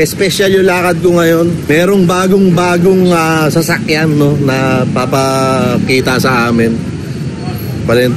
special yung lakad ko ngayon. Merong bagong sasakyan, no, na papakita sa amin. Parin.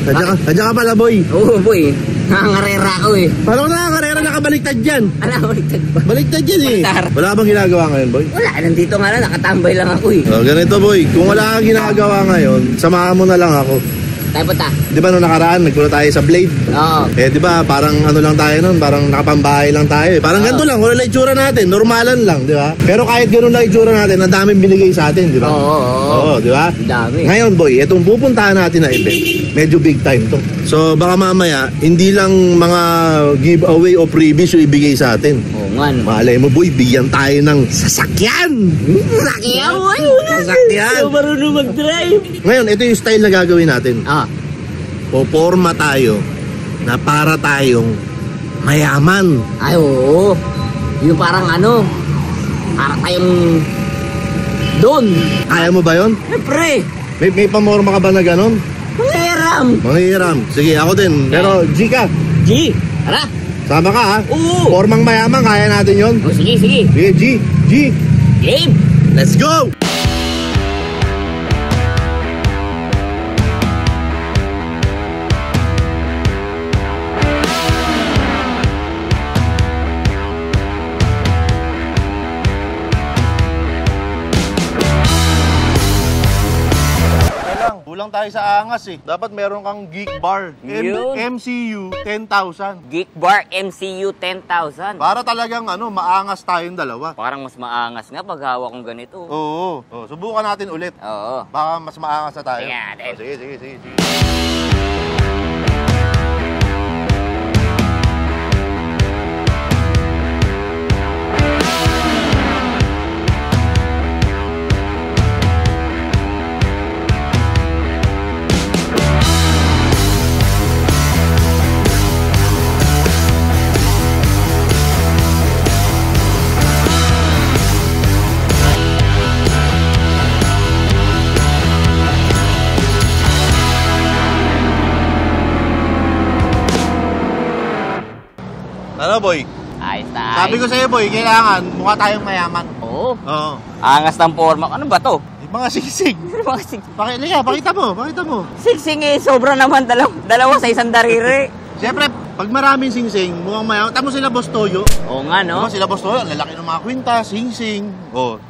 Nandiyan ka pala, boy. Oo, boy. Nangangarera ako eh. Paano ka nangangarera? Nakabaliktad dyan. Ano, baliktad ba? Baliktad dyan eh. Wala bang ginagawa ngayon, boy? Wala, nandito nga lang. Nakatambay lang ako eh. Ganito, boy. Kung wala kang ginagawa ngayon, samahan mo na lang ako. Tayo punta. Di ba nung nakaraan, nagpunta tayo sa Blade? Oo. Eh, di ba, parang ano lang tayo nun, parang nakapambahay lang tayo. Parang ganito lang, wala lang itsura natin, normalan lang, di ba? Pero kahit ganun lang itsura natin, ang daming binigay sa atin, di ba? Oo, di ba? Dami. Ngayon, boy, itong pupuntahan natin na event, medyo big time to. So, baka mamaya, hindi lang mga giveaway o freebies yung ibigay sa atin. Oo nga. Malay mo, boy, bigyan tayo ng sasakyan! Sasakyan, boy! Sasakyan! Hindi marunong mag-drive. Ngayon, ito yung style na gagawin natin. Poporma tayo na para tayong mayaman. Ay, oo. Yung parang ano, parang tayong doon. Kaya mo ba yun? Siyempre. May pamorma ka ba na ganon? Manghiram. Manghiram. Sige, ako din. Pero G ka. G. Tara. Sama ka ha? Oo. Formang mayaman, kaya natin yun. Oh, sige, sige. Sige, G. Game. Let's go! Kulang tayo sa angas eh. Dapat meron kang Geek Bar. MCU 10,000. Geek Bar MCU 10,000. Para talagang maangas tayong dalawa. Parang mas maangas nga pag hawak kong ganito. Oo. Subukan natin ulit. Oo. Baka mas maangas na tayo. Sige. Sige. Ano, boy? Ayos na. Sabi ko sa'yo, boy, kailangan mukha tayong mayaman. Oo. Angas ng forma. Ano ba to? Mga singsing. Mga singsing. Pakita mo. Singsing eh, sobra naman. Dalawa sa isang dariri. Siyempre, pag maraming singsing, mukhang mayaman. Tamo sila Boss Toyo. Oo nga, no? Diba sila Boss Toyo, lalaki ng mga kwintas, singsing.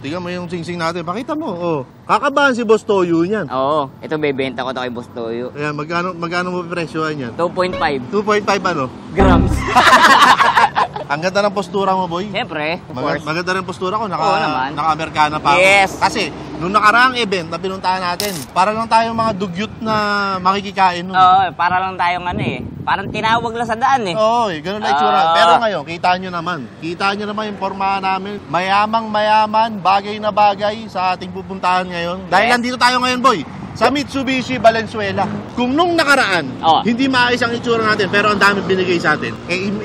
Tingnan mo yung singsing natin. Pakita mo. Kakabahan si Boss Toyo niyan. Oo. Ito, bebenta ko to kay Boss Toyo. Ayan, magkano mo presyohan yan? 2.5. 2.5 ano? Grams. Ang ganda ng postura mo, boy. Siyempre, of course. Maganda rin postura ko. naman. Naka-Amerikana pa ako. Yes. Kasi, nung nakaraang event na pinuntahan natin, para lang tayong mga dugyot na makikikain nun. Oo, para lang tayong parang tinawag lang sa daan eh. Oo, ganun na itsura. Pero ngayon, kita nyo naman. Kita nyo naman yung pormahan namin. Mayaman, bagay na bagay sa ating pupuntahan ngayon. Dahil nandito tayo ngayon, boy, sa Mitsubishi Valenzuela. Kung nung nakaraan, hindi maayos ang itsura natin, pero ang dami binigay sa atin.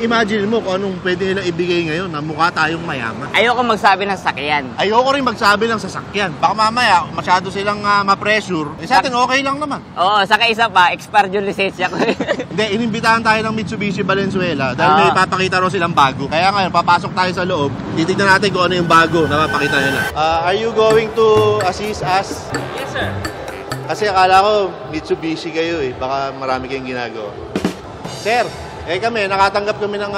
Imagine mo kung anong pwede nilang ibigay ngayon na mukha tayong mayaman. Ayoko magsabi ng sasakyan. Ayoko rin magsabi ng sasakyan. Baka mamaya, masyado silang ma-pressure. Sa atin, okay lang naman. Oo, saka isa pa, expired yung lisensya ko. Hindi, inimbitahan tayo ng Mitsubishi Valenzuela dahil may papakita rin silang bago. Kaya ngayon, papasok tayo sa loob. Titignan natin kung ano yung bago na papakita nila. Are you going to assist us? Yes, sir. Kasi akala ko Mitsubishi kayo eh. Baka marami kayong ginagawa. Sir, kami, nakatanggap kami ng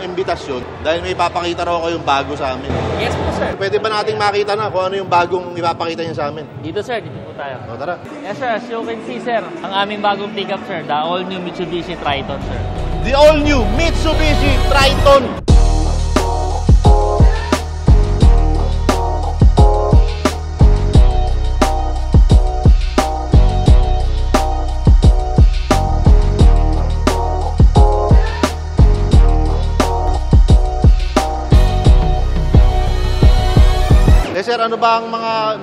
imbitasyon dahil may ipapakita raw kayong bago sa amin. Yes po, sir. Pwede ba nating makita na kung ano yung bagong ipapakita niyo sa amin? Dito, sir. Dito po tayo. Tara. Yes, sir. As you can see, sir, ang aming bagong pickup, sir, the all-new Mitsubishi Triton, sir. The all-new Mitsubishi Triton. Sir, ano ba ang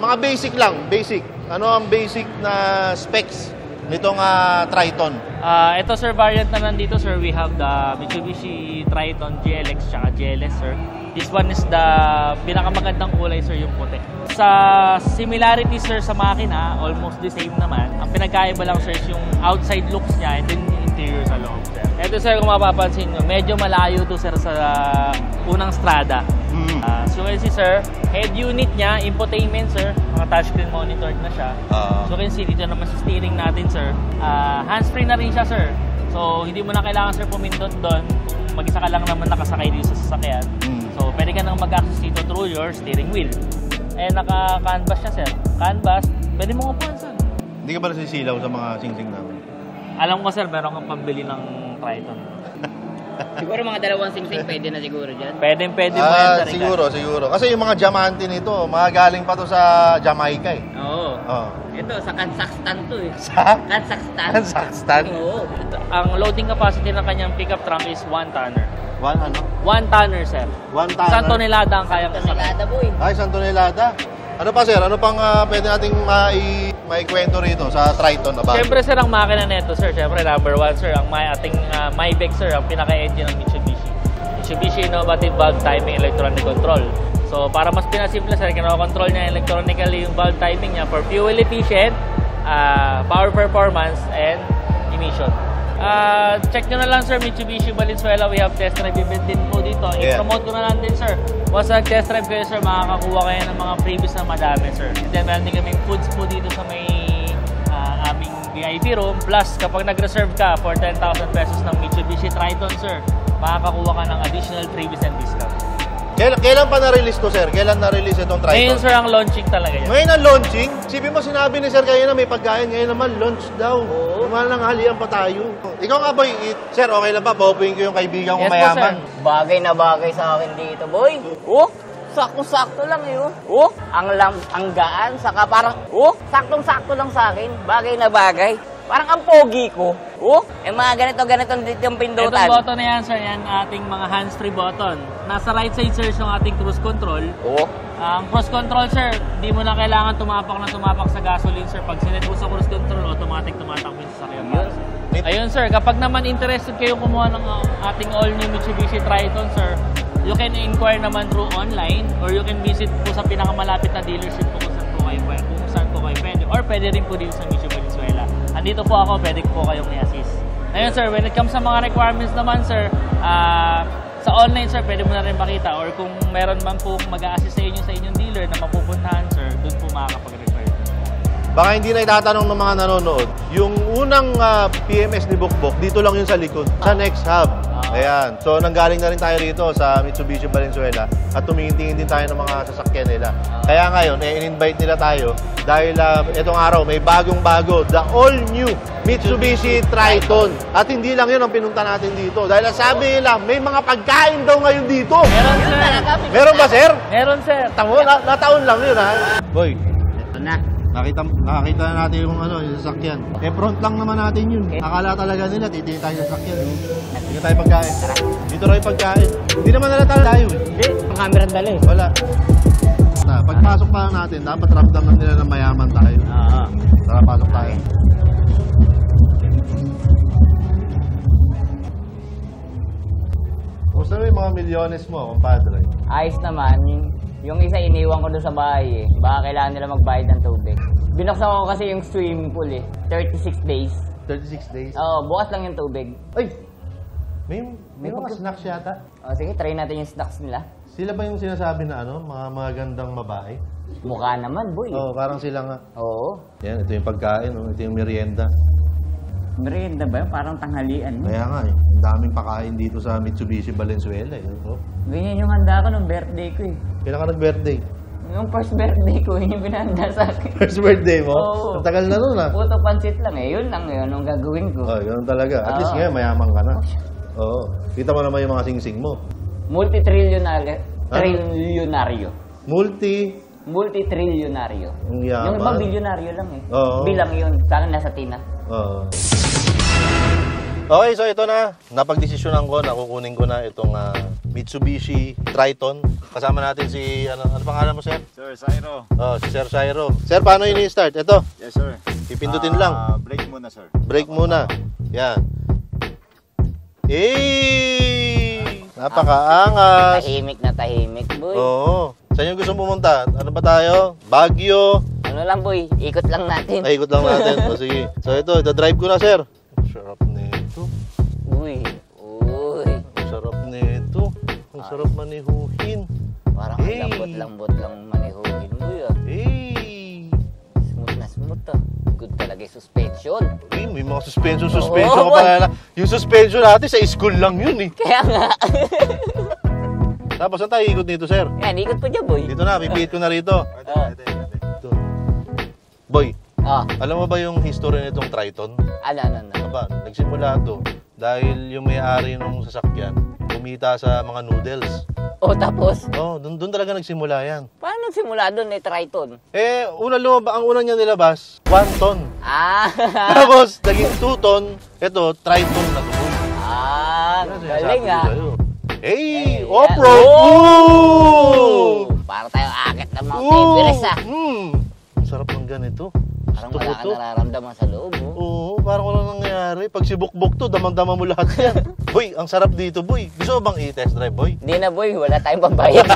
mga basic lang? Basic. Ano ang basic na specs nitong Triton? Ito, sir, variant na nandito, sir. We have the Mitsubishi Triton GLX tsaka GLS, sir. This one is the pinakamagandang kulay, sir, yung puti. Sa similarity, sir, sa makina, almost the same naman. Ang pinagkaiba lang, sir, is yung outside looks niya and then yung interior sa loob, sir. Ito, sir, kung mapapansin nyo, medyo malayo to, sir, sa unang strada. So, you can see, sir, head unit niya, infotainment, sir. Mga touchscreen monitored na siya. So, you can see, dito naman sa steering natin, sir. Hands-free na rin siya, sir. So, hindi mo na kailangan, sir, pumindot doon. Mag-isa ka lang naman nakasakay dito sa sasakyan. So, pwede ka nang mag-access dito through your steering wheel. Eh, naka-canvas siya, sir. Canvas, pwede mo upuan, sir. Hindi ka ba nasisilaw sa mga sing-sing namin? Alam ko, sir, meron kang pambili ng Triton. Siguro mga dalawang sing-sing pwede na siguro dyan. Pwede mo yan, sir. Siguro. Kasi yung mga diamante nito, mga galing pa to sa Jamaica eh. Oo. Oh. Ito, sa Kazakhstan to eh. Sa? Kazakhstan. Kazakhstan? Oo. Ang loading capacity ng kanyang pickup trunk is 1 tonner. 1 tonner, sir. 1 tonner? Isang tonelada ang kayang kasakay. Tonelada, boy. Ay, isang tonelada. Ano pa, sir? Ano pang pwede nating maikwento rito sa Triton na bago? Siyempre, sir, ang makina nito, sir. Siyempre, number 1, sir, ang ating Maybach, sir, ang pinaka-engine ng Mitsubishi. Mitsubishi Innovative Valve Timing Electronic Control. So, para mas pinasimple, sir, kinokontrol niya electronically yung valve timing niya for fuel efficient, power performance, and emission. Check nyo na lang, sir, Mitsubishi Valenzuela. We have test drive event din po dito. I-promote ko na lang din, sir. Once nag-test drive kayo, sir, makakakuha kayo ng mga freebies na madami, sir. And then, meron din kaming foods po dito sa may aming VIP room. Plus, kapag nag-reserve ka for 10,000 pesos ng Mitsubishi Triton, sir, makakakuha ka ng additional freebies and discount. Kailan pa na-release to, sir? Kailan na-release itong Triton? Ngayon, sir, ang launching talaga yan. Ngayon ang launching? Sipin mo, sinabi ni sir kayo na may pagkain. Ngayon naman, launch daw. Naman lang, halian pa tayo. Ikaw nga, boy. Sir, okay lang ba? Paupuin ko yung kaibigan ko Yes, po, mayaman. sir. Bagay na bagay sa akin dito, boy. Oh, sakto-sakto lang yun. Oh, ang gaan, saka parang, saktong-sakto lang sa akin. Bagay na bagay. Parang ang pogi ko. Oh, mga ganito dito yung pindutan. Itong button na yan, sir, yan ating mga hands-free button. Nasa right side, sir, yung ating cruise control. Ang cruise control, sir, di mo na kailangan tumapak sa gasoline, sir. Pag sinet mo sa cruise control, automatic tumatakbo yung sasakyan. Ayun, sir, kapag naman interested kayo kumuha ng ating all-new Mitsubishi Triton, sir, you can inquire naman through online or you can visit po sa pinakamalapit na dealership po kung saan po kayo pwede. Or pwede rin po dito sa Mitsubishi Valenzuela. Andito po ako, pwede po kayong i-assist. Ngayon, sir, when it comes sa mga requirements naman, sir, sa online, sir, pwede mo na rin makita. Or kung meron man po mag-a-assist sa inyong dealer na mapupuntahan, sir, doon po makakapag-refer. Baka hindi na itatanong ng mga nanonood. Yung unang PMS ni Bukbok, dito lang yun sa likod, sa next hub. Ayan. So, nanggaling na rin tayo rito sa Mitsubishi Valenzuela at tumingin-tingin din tayo ng mga sasakyan nila. Kaya ngayon, in-invite nila tayo dahil itong araw may bagong-bago, the all-new Mitsubishi Triton. At hindi lang yun ang pinunta natin dito. Dahil sabi nila, may mga pagkain daw ngayon dito. Meron, sir. Meron ba, sir? Meron, sir. Tamo, nataon lang yun, ha? Boy, Ito na. nakakita na natin yung yung sasakyan. Front lang naman natin yun. Akala talaga nila, titingin tayo sa sasakyan. Hindi tayo pagkain. Dito rin pagkain. Hindi naman nalata tayo eh. Hindi, ang camera dali. Wala. Pagpasok pa natin, dapat ramdaman nila na mayaman tayo. Tara, pasok tayo. Kumusta na yung mga milyones mo, compadre? Ayos naman. Yung isa iniwan ko doon sa bahay eh. Baka kailangan nila magbayad ng tubig. Binuksan ko kasi yung swimming pool eh. 36 days. 36 days? Oo, bukas lang yung tubig. Ay! May mga snacks yata. Sige, try natin yung snacks nila. Sila ba yung sinasabi na mga magandang babae? Mukha naman, boy. Oo, parang sila nga. Oo. Yan, ito yung pagkain, ito yung merienda. Merienda ba yun? Parang tanghalian. Kaya nga eh, ang daming pakain dito sa Mitsubishi Valenzuela eh. Ganyan yung handa ko nung birthday ko eh. Kailan ka nag-birthday? Yung first birthday ko, yun yung pinahanda sa akin. First birthday mo? Oo. Ang tagal na nun ah. Puto pansit lang eh. Yun lang yun ang gagawin ko. Oh, ganun talaga. At least Oo. ngayon, mayaman ka na. Oo. Kita mo naman yung mga sing-sing mo. Multi-trillionaryo. Ano? Trillionaryo. Multi-trillionaryo. Ang yaman. Yung iba bilyonaryo lang eh. Oo. Bilang yun. Sa akin nasa tina. Oo. Okay, so ito na. Napagdesisyonan ko na kukunin ko na itong Mitsubishi Triton. Kasama natin si, ano pangalan mo, sir? Sir Sairo. Oh, si Sir Sairo. Sir, paano ini-start? Ito, Yes, sir. pipindutin lang. Break muna, sir. Break muna. Yan. Napakaangas. Tahimik, boy. Oo. Saan yung gusto pumunta? Ano ba tayo? Baguio. Ano lang, boy. Ikot lang natin. Ay, ikot lang natin. O, sige. So, ito drive ko na, sir. Sarap nito. Uy. Uy. Ang sarap nito. Ang sarap manihuhin. Parang Hey. ang lambot-lambot lang manihugin mo yun. Hey! Smooth na smooth ah. Good talaga yung suspension. Hey, may mga suspension ka Oo, pala. Yung suspension natin sa school lang yun eh. Kaya nga. Tapos saan tayo ikot dito, sir? Yan, ikot pa dyan, boy. Dito na, pipihit ko na rito. Ah. Ito. Boy, Ah, alam mo ba yung history nitong Triton? ano. Aba, nagsimula to dahil yung may-ari ng sasakyan kumita sa mga noodles. Oh, tapos, Oh, doon talaga nagsimula yan. paano nagsimula doon eh, Triton? Ang una niya nilabas, 1 ton. Ah, Tapos, naging 2 ton. Ito, Triton na to. Yan, sinasabi galing ko ah. sa'yo. Hey, Hey, off-road! oh! Woo! Para tayo akit ng Mount Woo! Everest ah. Ang sarap ng ganito. Parang Gusto ko wala ka to. nararamdaman sa loob, oh. Oo, parang walang nangyayari. Pag sibukbok to, damang-dama mo lahat yan. Boy, ang sarap dito, boy. Gusto mo bang i-test drive, boy? Hindi na, boy. Wala tayong pambayad.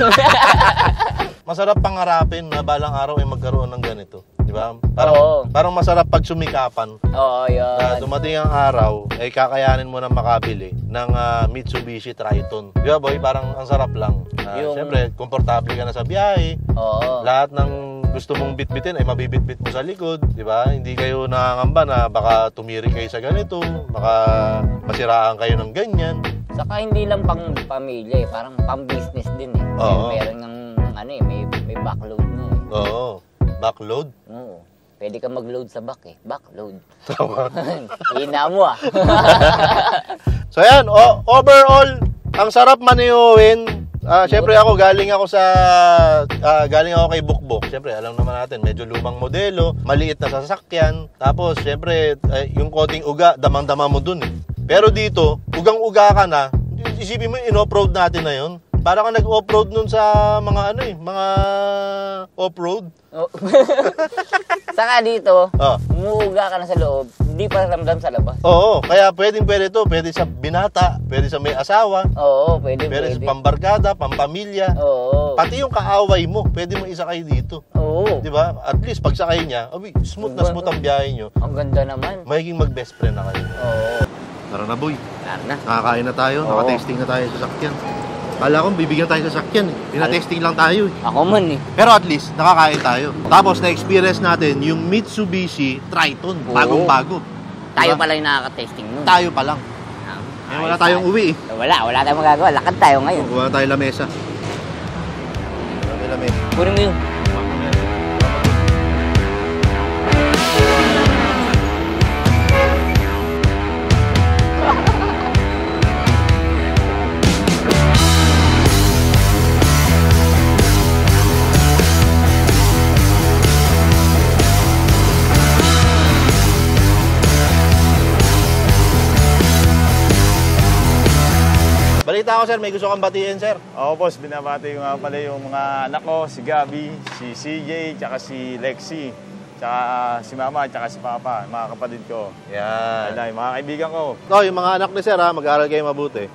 Masarap pangarapin na balang araw ay magkaroon ng ganito. Di ba? Oo. Parang masarap pag sumikapan. Oo, Na yun. dumating ang araw, ay kakayanin mo na makabili ng Mitsubishi Triton. Di ba, boy? Parang ang sarap lang. Yung- Siyempre, komportable ka na sa biyahe. Oo. Lahat ng gusto mong bitbitin ay mabibitbit mo sa likod, di ba? Hindi kayo nakangamba na baka tumiri kayo sa ganito, baka masiraan kayo ng ganyan. Saka hindi lang pang pamilya eh. Parang pang business din eh. Oo. Meron ng, may backload na eh. Oo. Backload. Oo. Pwede ka mag-load sa back eh. Backload. Tama. Hina mo ah. So yan, overall, ang sarap maniuhin. Siyempre ako galing ako kay Bukbok. Siyempre alam naman natin, medyo lumang modelo, maliit na sasakyan. Tapos siyempre yung konting uga, damang-dama mo dun eh. Pero dito, ugang-uga ka na. Isipin mo yung in-off-road natin na yun. Para ka nag-off-road nun sa mga mga off-road. Oh. Saka dito, Oh. umuuga ka na sa loob, hindi pa ramdam sa labas. Oo, kaya pwede to. Pwede sa binata, pwede sa may asawa, Oo, pwede. pwede sa pambarkada, pampamilya. Oo. Pati yung kaaway mo, pwede mo isakay dito. Oo. Di ba? At least pag sakay niya, smooth na smooth ang biyahe nyo. Ang ganda naman. Magiging mag-best friend na kayo. Oo. Tara na, boy. Tara na. Nakakain na tayo. Oo. Nakatesting na tayo sa sakyan. Kala ko bibigyan tayo sa sakyan. Pinatesting lang tayo. Ako man eh. Pero at least, nakakain tayo. Tapos, na-experience natin yung Mitsubishi Triton. Oo. Bagong-bago. Tayo Diba? pala yung nakaka-testing nun. Tayo pa lang. Eh, wala tayong uwi eh. Wala tayong magagawa. Lakad tayo ngayon. Kuha tayo lamesa. Lamesa. Kunin mo yun. Balita ko, sir. May gusto kang batiin, sir. Oo, boss, binabati ko nga pala yung mga anak ko, si Gabi, si CJ, tsaka si Lexi, tsaka si Mama, tsaka si Papa, mga kapatid ko. Yan. Ayun, mga kaibigan ko. No, yung mga anak ni sir, mag-aaral kayo mabuti.